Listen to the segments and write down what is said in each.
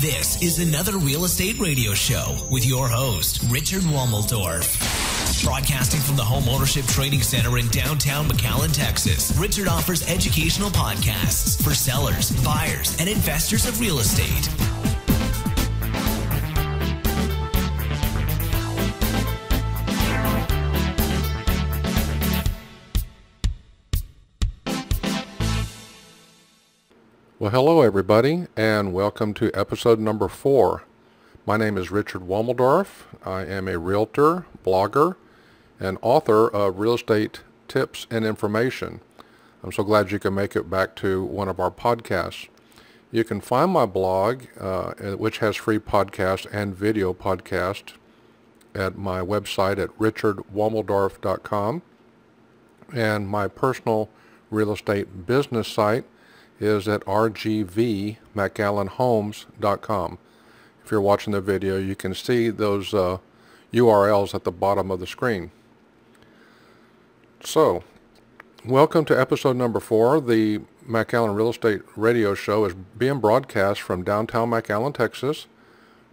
This is another real estate radio show with your host, Richard Womeldorf. Broadcasting from the Home Ownership Training Center in downtown McAllen, Texas, Richard offers educational podcasts for sellers, buyers, and investors of real estate. Well, hello everybody, and welcome to episode number 4. My name is Richard Womeldorf. I am a realtor, blogger, and author of real estate tips and information. I'm so glad you can make it back to one of our podcasts. You can find my blog, which has free podcast and video podcast, at my website at richardwomeldorf.com, and my personal real estate business site is at rgvmcallenhomes.com. If you're watching the video, you can see those URLs at the bottom of the screen. So, welcome to episode number 4. The McAllen Real Estate Radio Show is being broadcast from downtown McAllen, Texas,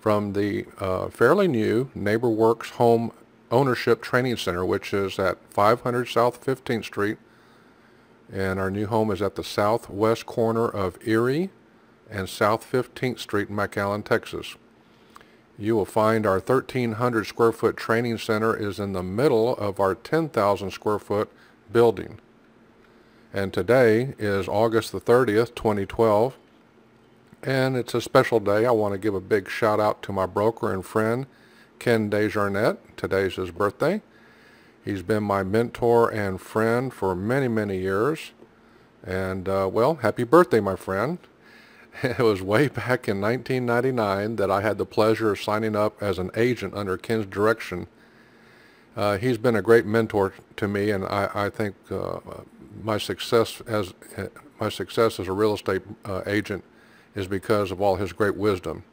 from the fairly new NeighborWorks Home Ownership Training Center, which is at 500 South 15th Street. And our new home is at the southwest corner of Erie and South 15th Street in McAllen, Texas. You will find our 1,300 square foot training center is in the middle of our 10,000 square foot building. And today is August the 30th, 2012. And it's a special day. I want to give a big shout out to my broker and friend, Ken Desjardins. Today's his birthday. He's been my mentor and friend for many, many years. And, well, happy birthday, my friend. It was way back in 1999 that I had the pleasure of signing up as an agent under Ken's direction. He's been a great mentor to me, and I think my success as a real estate agent is because of all his great wisdom.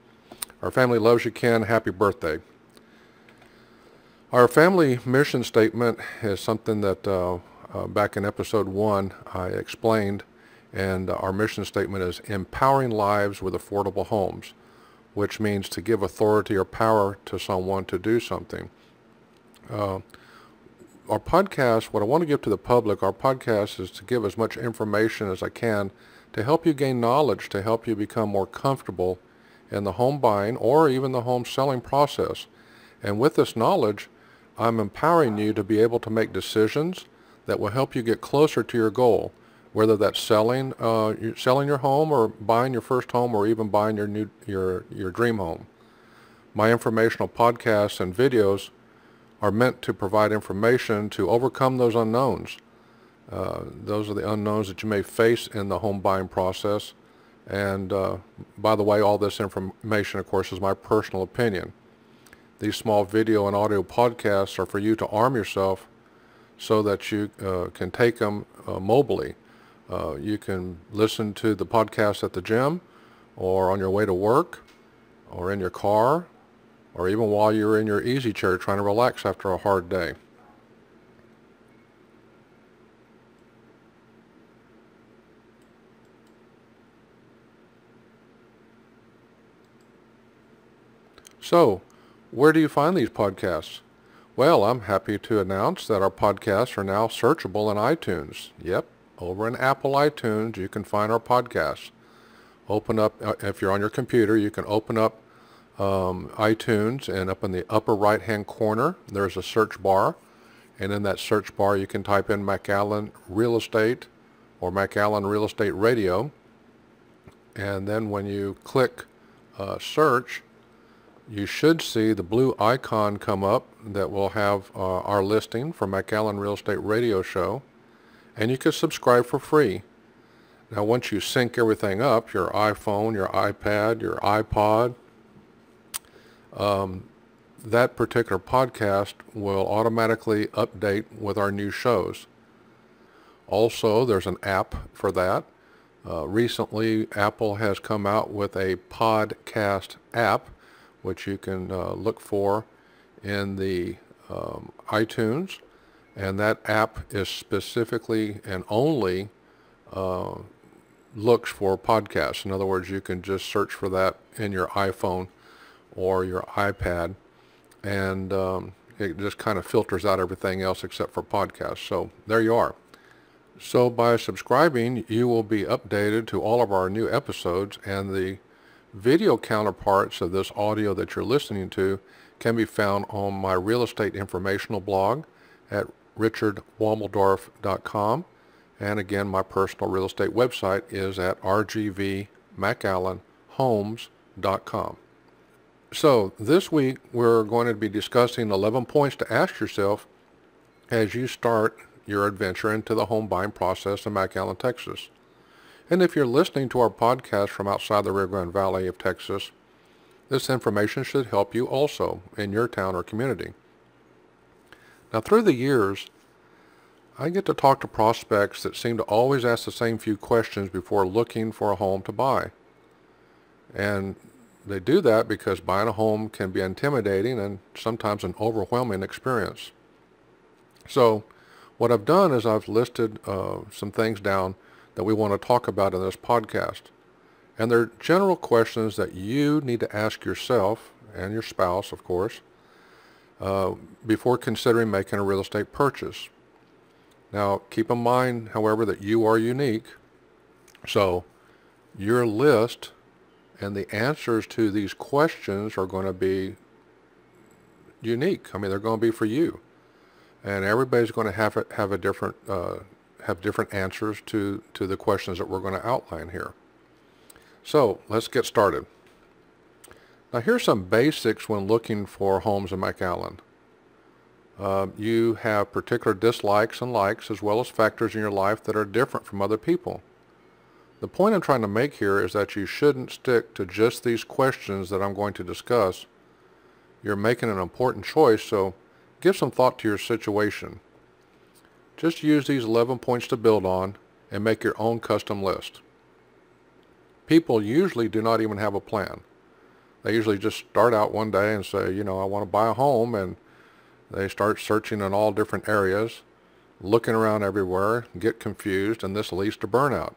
Our family loves you, Ken. Happy birthday. Our family mission statement is something that back in episode 1 I explained, and our mission statement is empowering lives with affordable homes, which means to give authority or power to someone to do something. Our podcast, what I want to give to the public, our podcast is to give as much information as I can to help you gain knowledge, to help you become more comfortable in the home buying or even the home selling process. And with this knowledge, I'm empowering you to be able to make decisions that will help you get closer to your goal, whether that's selling your home or buying your first home or even buying your dream home. My informational podcasts and videos are meant to provide information to overcome those unknowns. Those are the unknowns that you may face in the home buying process. And by the way, all this information, of course, is my personal opinion. These small video and audio podcasts are for you to arm yourself so that you can take them mobily. You can listen to the podcast at the gym or on your way to work or in your car or even while you're in your easy chair trying to relax after a hard day. So, where do you find these podcasts? Well, I'm happy to announce that our podcasts are now searchable in iTunes. Yep, over in Apple iTunes, you can find our podcasts. Open up, if you're on your computer, you can open up iTunes, and up in the upper right-hand corner, there's a search bar. And in that search bar, you can type in McAllen Real Estate or McAllen Real Estate Radio. And then when you click search, you should see the blue icon come up that will have our listing for McAllen Real Estate Radio Show, and you can subscribe for free. Now, once you sync everything up, your iPhone, your iPad, your iPod, that particular podcast will automatically update with our new shows. Also, there's an app for that. Recently, Apple has come out with a podcast app, which you can look for in the iTunes, and that app is specifically and only looks for podcasts. In other words, you can just search for that in your iPhone or your iPad, and it just kind of filters out everything else except for podcasts. So there you are. So by subscribing, you will be updated to all of our new episodes, and the video counterparts of this audio that you're listening to can be found on my real estate informational blog at richardwalmeldorf.com. And again, my personal real estate website is at rgvmcallenhomes.com. So this week we're going to be discussing 11 points to ask yourself as you start your adventure into the home buying process in McAllen, Texas. And if you're listening to our podcast from outside the Rio Grande Valley of Texas, this information should help you also in your town or community. Now, through the years, I get to talk to prospects that seem to always ask the same few questions before looking for a home to buy. And they do that because buying a home can be intimidating and sometimes an overwhelming experience. So what I've done is I've listed some things down that we want to talk about in this podcast. And they're general questions that you need to ask yourself and your spouse, of course, before considering making a real estate purchase. Now, keep in mind, however, that you are unique. So your list and the answers to these questions are going to be unique. I mean, they're going to be for you. And everybody's going to have different answers to the questions that we're going to outline here. So let's get started. Now here's some basics when looking for homes in McAllen. You have particular dislikes and likes, as well as factors in your life that are different from other people. The point I'm trying to make here is that you shouldn't stick to just these questions that I'm going to discuss. You're making an important choice, so give some thought to your situation. Just use these 11 points to build on and make your own custom list. People usually do not even have a plan. They usually just start out one day and say, I want to buy a home, and they start searching in all different areas, looking around everywhere, get confused, and this leads to burnout.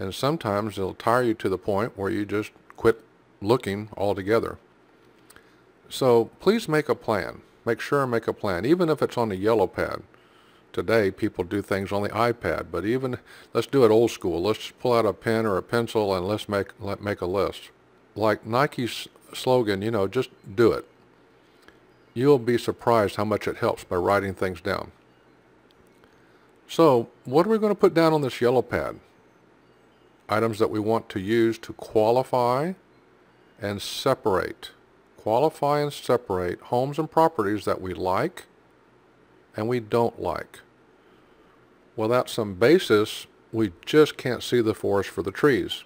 And sometimes it'll tire you to the point where you just quit looking altogether. So please make a plan. Make sure and make a plan, even if it's on the yellow pad. Today, people do things on the iPad, but let's do it old school. Let's just pull out a pen or a pencil and let's make a list. Like Nike's slogan, just do it. You'll be surprised how much it helps by writing things down. So, what are we going to put down on this yellow pad? Items that we want to use to qualify and separate. Qualify and separate homes and properties that we like and we don't like. Without some basis, we just can't see the forest for the trees.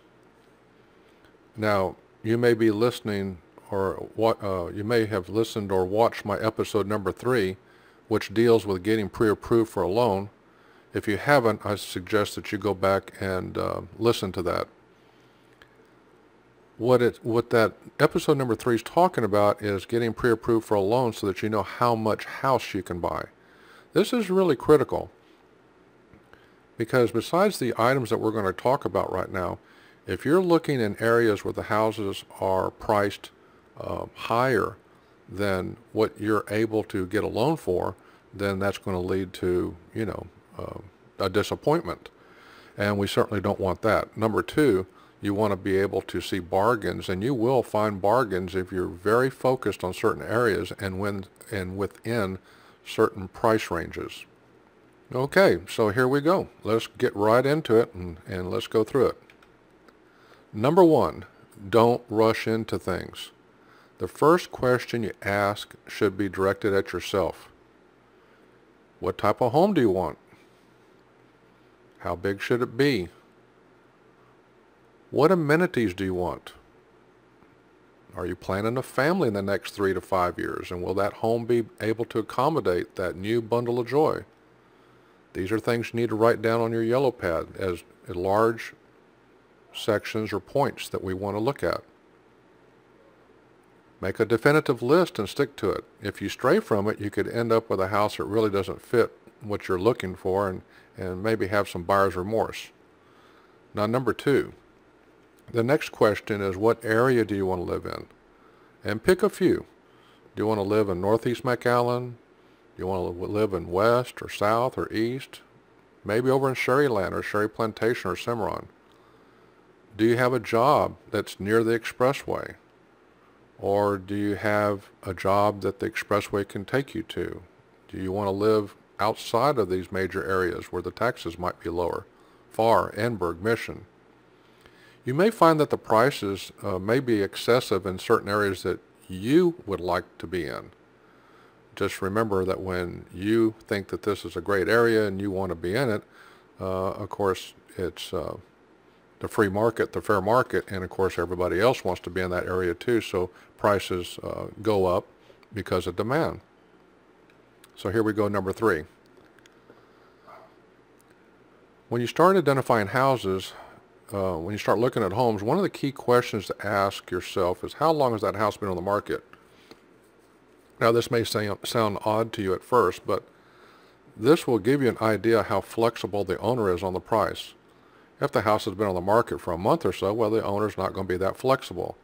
Now, you may be listening, or you may have listened or watched my episode number 3, which deals with getting pre-approved for a loan. If you haven't, I suggest that you go back and listen to that. What that episode number 3 is talking about is getting pre-approved for a loan so that you know how much house you can buy. This is really critical because besides the items that we're going to talk about right now, if you're looking in areas where the houses are priced higher than what you're able to get a loan for, then that's going to lead to, a disappointment. And we certainly don't want that. Number 2, you want to be able to see bargains, and you will find bargains if you're very focused on certain areas and within certain price ranges. Okay, so here we go. Let's get right into it and let's go through it. Number 1, don't rush into things. The first question you ask should be directed at yourself. What type of home do you want? How big should it be? What amenities do you want? Are you planning a family in the next 3 to 5 years? And will that home be able to accommodate that new bundle of joy? These are things you need to write down on your yellow pad as large sections or points that we want to look at. Make a definitive list and stick to it. If you stray from it, you could end up with a house that really doesn't fit what you're looking for and maybe have some buyer's remorse. Now, number 2, the next question is, what area do you want to live in? And pick a few. Do you want to live in Northeast McAllen? Do you want to live in West or South or East? Maybe over in Sherryland or Sherry Plantation or Cimarron. Do you have a job that's near the expressway? Or do you have a job that the expressway can take you to? Do you want to live outside of these major areas where the taxes might be lower? Farr, Enberg, Mission. You may find that the prices may be excessive in certain areas that you would like to be in. Just remember that when you think that this is a great area and you want to be in it, of course, it's the free market, the fair market, and of course everybody else wants to be in that area too, so prices go up because of demand. So here we go, number 3. When you start identifying houses, when you start looking at homes, one of the key questions to ask yourself is, how long has that house been on the market? Now, this may sound odd to you at first, but this will give you an idea how flexible the owner is on the price. If the house has been on the market for a month or so, well, the owner's not going to be that flexible.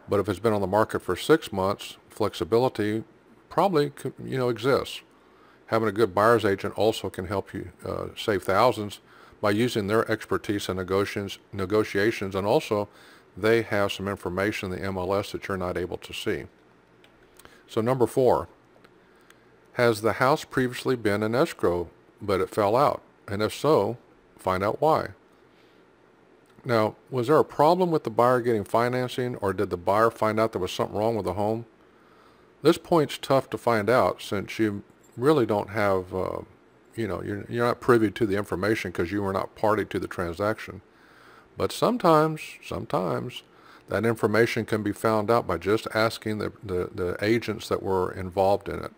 But if it's been on the market for 6 months, flexibility probably exists. Having a good buyer's agent also can help you save thousands by using their expertise in negotiations, and also they have some information in the MLS that you're not able to see. So number 4, has the house previously been in escrow but it fell out? And if so, find out why. Now, was there a problem with the buyer getting financing, or did the buyer find out there was something wrong with the home? This point's tough to find out since you really don't have, you're not privy to the information because you were not party to the transaction. But sometimes that information can be found out by just asking the agents that were involved in it.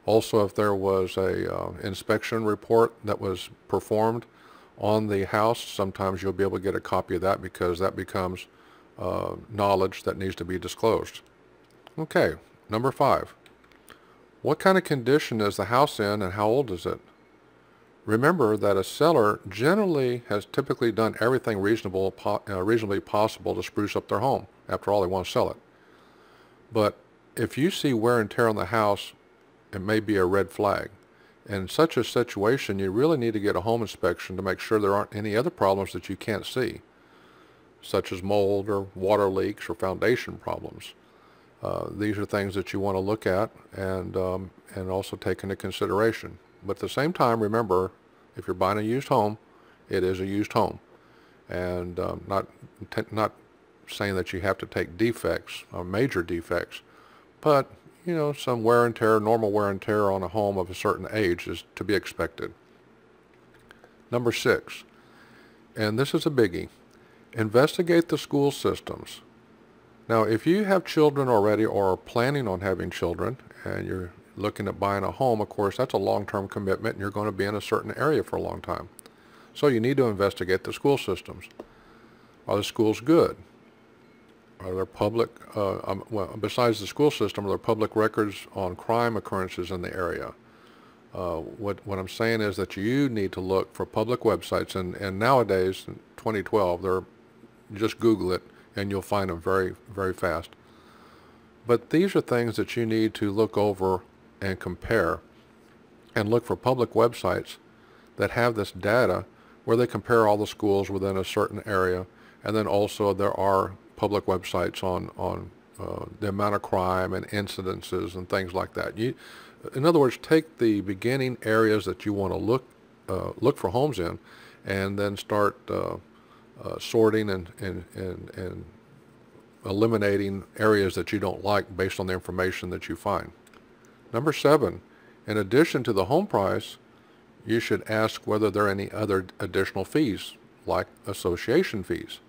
Also, if there was a inspection report that was performed on the house, sometimes you'll be able to get a copy of that because that becomes knowledge that needs to be disclosed. Okay, number 5. What kind of condition is the house in and how old is it? Remember that a seller generally has typically done everything reasonably possible to spruce up their home. After all, they want to sell it. But if you see wear and tear on the house, it may be a red flag. In such a situation, you really need to get a home inspection to make sure there aren't any other problems that you can't see, such as mold or water leaks or foundation problems. These are things that you want to look at and also take into consideration. But at the same time, remember, if you're buying a used home, it is a used home. And not saying that you have to take defects, major defects, but some wear and tear, normal wear and tear on a home of a certain age is to be expected. Number 6, and this is a biggie, investigate the school systems. Now, if you have children already or are planning on having children and you're looking at buying a home, of course, that's a long-term commitment and you're going to be in a certain area for a long time. So you need to investigate the school systems. Are the schools good? Are there public, besides the school system, are there public records on crime occurrences in the area? What I'm saying is that you need to look for public websites, and nowadays, in 2012, just Google it and you'll find them very, very fast. But these are things that you need to look over and compare, and look for public websites that have this data where they compare all the schools within a certain area, and then also there are public websites on the amount of crime and incidences and things like that. In other words, take the beginning areas that you want to look for homes in, and then start sorting and eliminating areas that you don't like based on the information that you find. Number 7, in addition to the home price, you should ask whether there are any other additional fees, like association fees.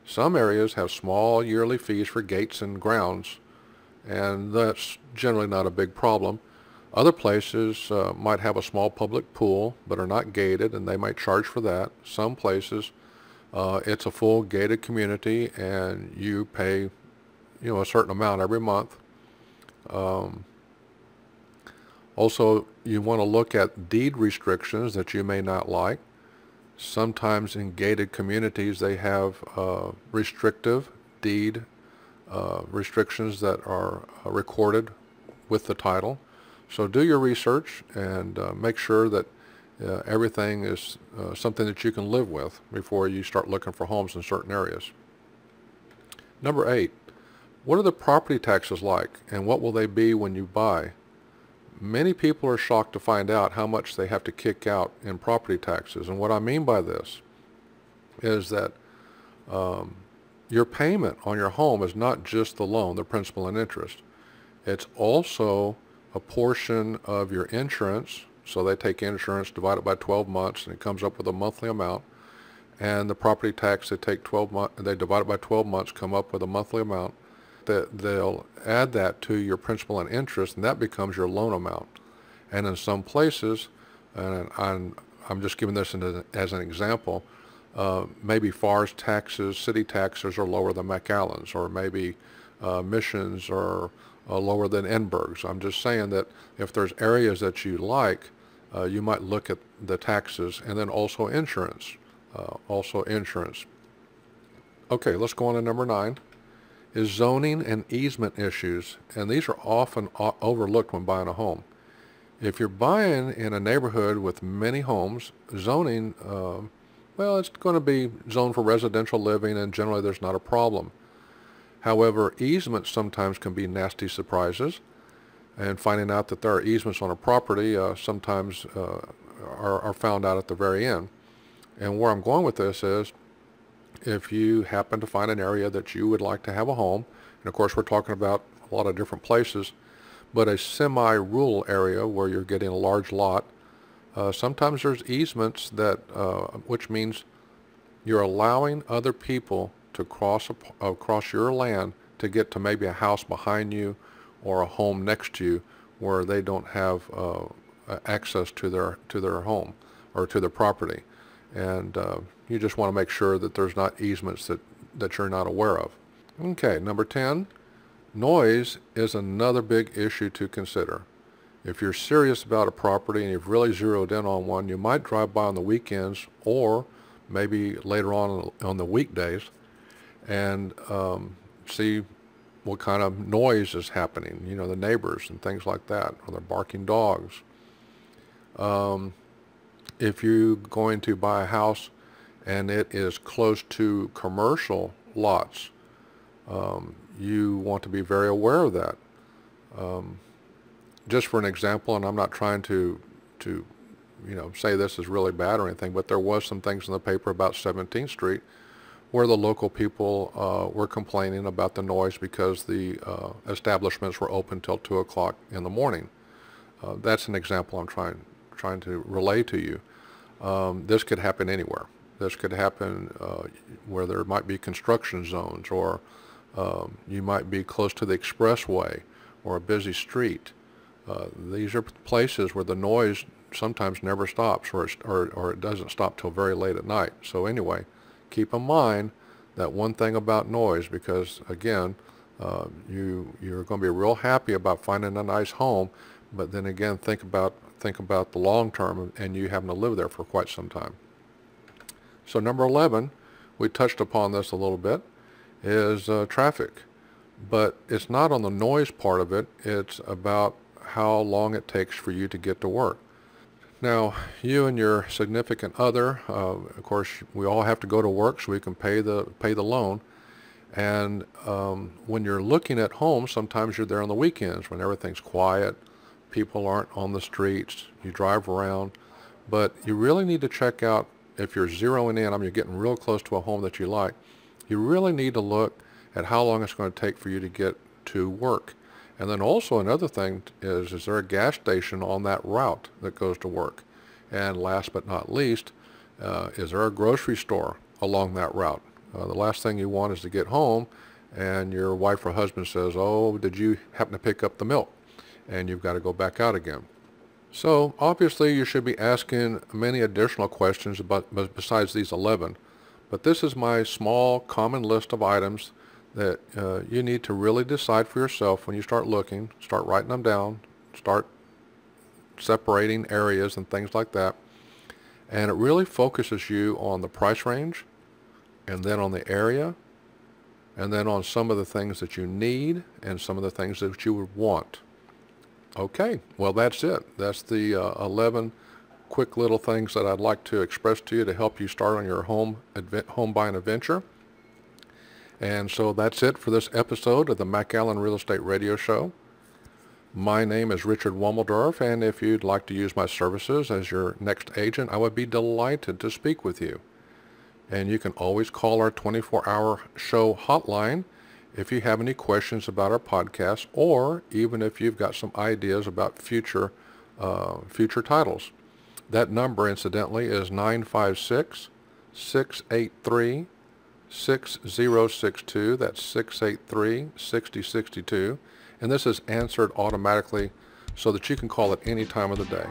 Some areas have small yearly fees for gates and grounds, and that's generally not a big problem. Other places might have a small public pool but are not gated, and they might charge for that. Some places it's a full gated community and you pay a certain amount every month. Also, you want to look at deed restrictions that you may not like. Sometimes in gated communities they have restrictive deed restrictions that are recorded with the title. So do your research and make sure that everything is something that you can live with before you start looking for homes in certain areas. Number 8, what are the property taxes like and what will they be when you buy? Many people are shocked to find out how much they have to kick out in property taxes. And what I mean by this is that your payment on your home is not just the loan, the principal and interest. It's also a portion of your insurance. So they take insurance, divide it by 12 months, and it comes up with a monthly amount. And the property tax, they take 12 months, they divide it by 12 months, come up with a monthly amount. They'll add that to your principal and interest, and that becomes your loan amount. And in some places, and I'm just giving this as an example, maybe FAR's taxes, city taxes are lower than McAllen's, or maybe Mission's are lower than Enberg's. I'm just saying that if there's areas that you like, you might look at the taxes, and then also insurance. Okay, let's go on to number 9. Is zoning and easement issues, and these are often overlooked when buying a home. If you're buying in a neighborhood with many homes, zoning, well, it's going to be zoned for residential living, and generally there's not a problem. However, easements sometimes can be nasty surprises, and finding out that there are easements on a property sometimes are found out at the very end. And where I'm going with this is, if you happen to find an area that you would like to have a home, and of course we're talking about a lot of different places, but a semi-rural area where you're getting a large lot, sometimes there's easements that, which means you're allowing other people to cross your land to get to maybe a house behind you or a home next to you where they don't have access to their home or to their property. And you just want to make sure that there's not easements that you're not aware of. Okay, number 10, noise is another big issue to consider. If you're serious about a property and you've really zeroed in on one, you might drive by on the weekends or maybe later on the weekdays and see what kind of noise is happening, you know, the neighbors and things like that, or they're barking dogs. If you're going to buy a house and it is close to commercial lots, you want to be very aware of that. Just for an example, and I'm not trying to say this is really bad or anything, but there was some things in the paper about 17th Street where the local people were complaining about the noise because the establishments were open till 2 o'clock in the morning. That's an example I'm trying to relay to you. This could happen anywhere. This could happen where there might be construction zones, or you might be close to the expressway or a busy street. These are places where the noise sometimes never stops, or it doesn't stop till very late at night. So anyway, keep in mind that one thing about noise, because again, you're going to be real happy about finding a nice home, but then again, think about the long term and you having to live there for quite some time. So number 11, we touched upon this a little bit, is traffic. But it's not on the noise part of it, it's about how long it takes for you to get to work. Now, you and your significant other, of course, we all have to go to work so we can pay the loan. And when you're looking at homes, sometimes you're there on the weekends when everything's quiet, people aren't on the streets, you drive around. But you really need to check out, if you're zeroing in, you're getting real close to a home that you like, you really need to look at how long it's going to take for you to get to work. And then also another thing is there a gas station on that route that goes to work? And last but not least, is there a grocery store along that route? The last thing you want is to get home and your wife or husband says, oh, did you happen to pick up the milk? And you've got to go back out again. So obviously you should be asking many additional questions besides these 11. But this is my small common list of items that you need to really decide for yourself when you start looking. Start writing them down, start separating areas and things like that. And it really focuses you on the price range, and then on the area, and then on some of the things that you need and some of the things that you would want. Okay, well, that's it. That's the 11 quick little things that I'd like to express to you to help you start on your home buying adventure. And so that's it for this episode of the McAllen Real Estate Radio Show. My name is Richard Wommeldorf, and if you'd like to use my services as your next agent, I would be delighted to speak with you. And you can always call our 24-hour show hotline if you have any questions about our podcast, or even if you've got some ideas about future titles. That number, incidentally, is 956-683-6062. That's 683-6062. And this is answered automatically so that you can call at any time of the day.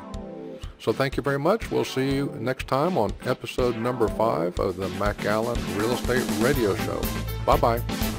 So thank you very much. We'll see you next time on episode number 5 of the McAllen Real Estate Radio Show. Bye-bye.